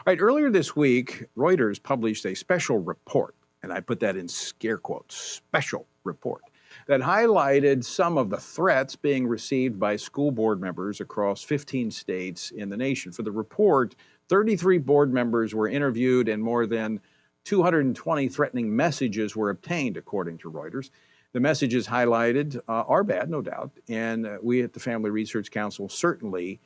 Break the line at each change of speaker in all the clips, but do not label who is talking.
right, earlier this week, Reuters published a special report, and I put that in scare quotes, special report, that highlighted some of the threats being received by school board members across 15 states in the nation. For the report, 33 board members were interviewed and more than 220 threatening messages were obtained, according to Reuters. The messages highlighted are bad, no doubt, and we at the Family Research Council certainly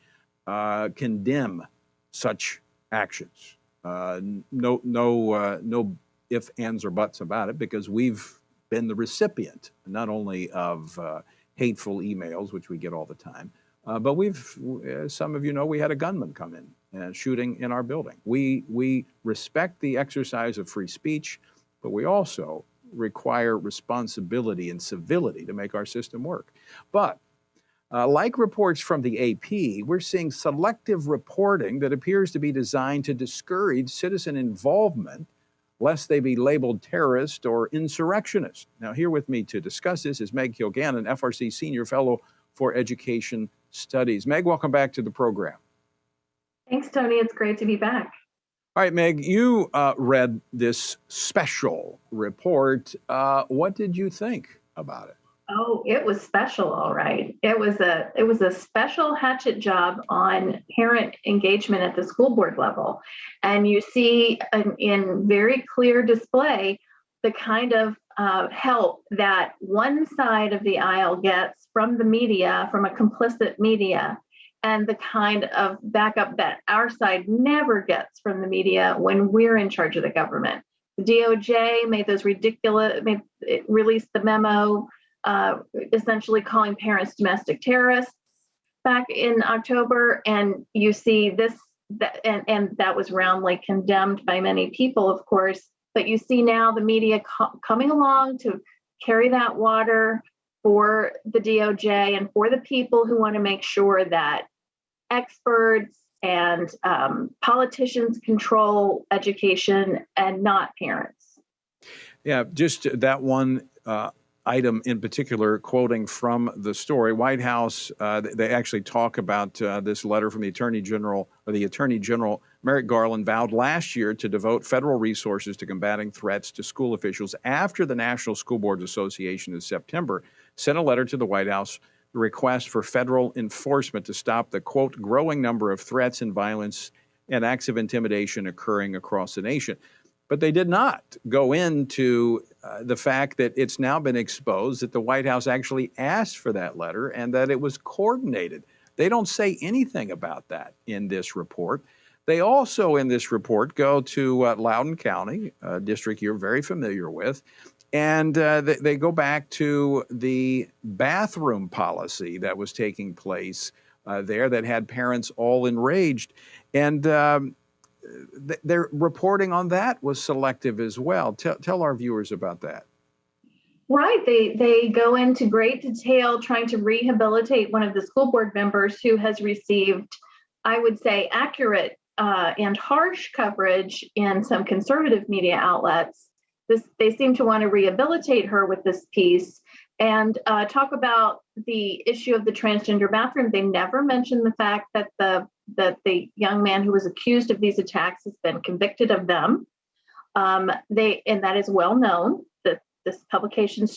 condemn such actions. No ifs, ands, or buts about it, because we've been the recipient not only of hateful emails, which we get all the time, but some of you know, we had a gunman come in and shooting in our building. We respect the exercise of free speech, but we also require responsibility and civility to make our system work. But like reports from the AP, we're seeing selective reporting that appears to be designed to discourage citizen involvement, lest they be labeled terrorist or insurrectionist. Now, here with me to discuss this is Meg Kilgannon, FRC Senior Fellow for Education Studies. Meg, welcome back to the program.
Thanks, Tony. It's great to be back.
All right, Meg, you read this special report. What did you think about it?
Oh, it was special, all right. It was a special hatchet job on parent engagement at the school board level. And you see in very clear display the kind of help that one side of the aisle gets from the media, from a complicit media, and the kind of backup that our side never gets from the media when we're in charge of the government. The DOJ released the memo essentially calling parents domestic terrorists back in October, and you see and that was roundly condemned by many people, of course, but you see now the media coming along to carry that water for the DOJ and for the people who want to make sure that experts and politicians control education and not parents.
Yeah, just that one item in particular, quoting from the story, White House, they actually talk about this letter from the Attorney General, Merrick Garland, vowed last year to devote federal resources to combating threats to school officials after the National School Boards Association in September sent a letter to the White House, the request for federal enforcement to stop the, quote, growing number of threats and violence and acts of intimidation occurring across the nation. But they did not go into the fact that it's now been exposed that the White House actually asked for that letter and that it was coordinated. They don't say anything about that in this report. They also, in this report, go to Loudoun County, a district you're very familiar with, and they go back to the bathroom policy that was taking place there that had parents all enraged. And their reporting on that was selective as well. Tell our viewers about that.
Right. They go into great detail trying to rehabilitate one of the school board members who has received, I would say, accurate and harsh coverage in some conservative media outlets. They seem to want to rehabilitate her with this piece and talk about the issue of the transgender bathroom. They never mention the fact that the young man who was accused of these attacks has been convicted of them. And that is well known. That this publication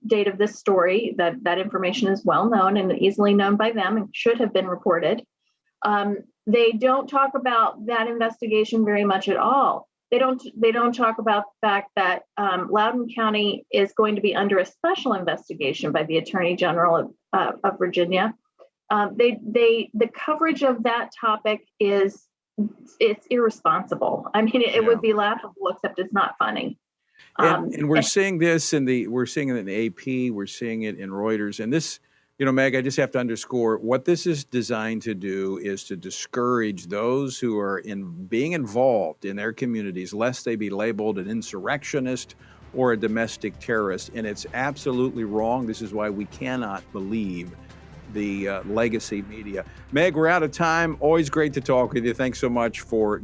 date of this story, that information is well known and easily known by them and should have been reported. They don't talk about that investigation very much at all. They don't talk about the fact that Loudoun County is going to be under a special investigation by the Attorney General of Virginia. The coverage of that topic it's irresponsible. I mean, it would be laughable, except it's not funny.
And we're seeing this we're seeing it in the AP, we're seeing it in Reuters, and this. Meg, I just have to underscore what this is designed to do is to discourage those who are being involved in their communities, lest they be labeled an insurrectionist or a domestic terrorist. And it's absolutely wrong. This is why we cannot believe the legacy media. Meg, we're out of time. Always great to talk with you. Thanks so much for joining.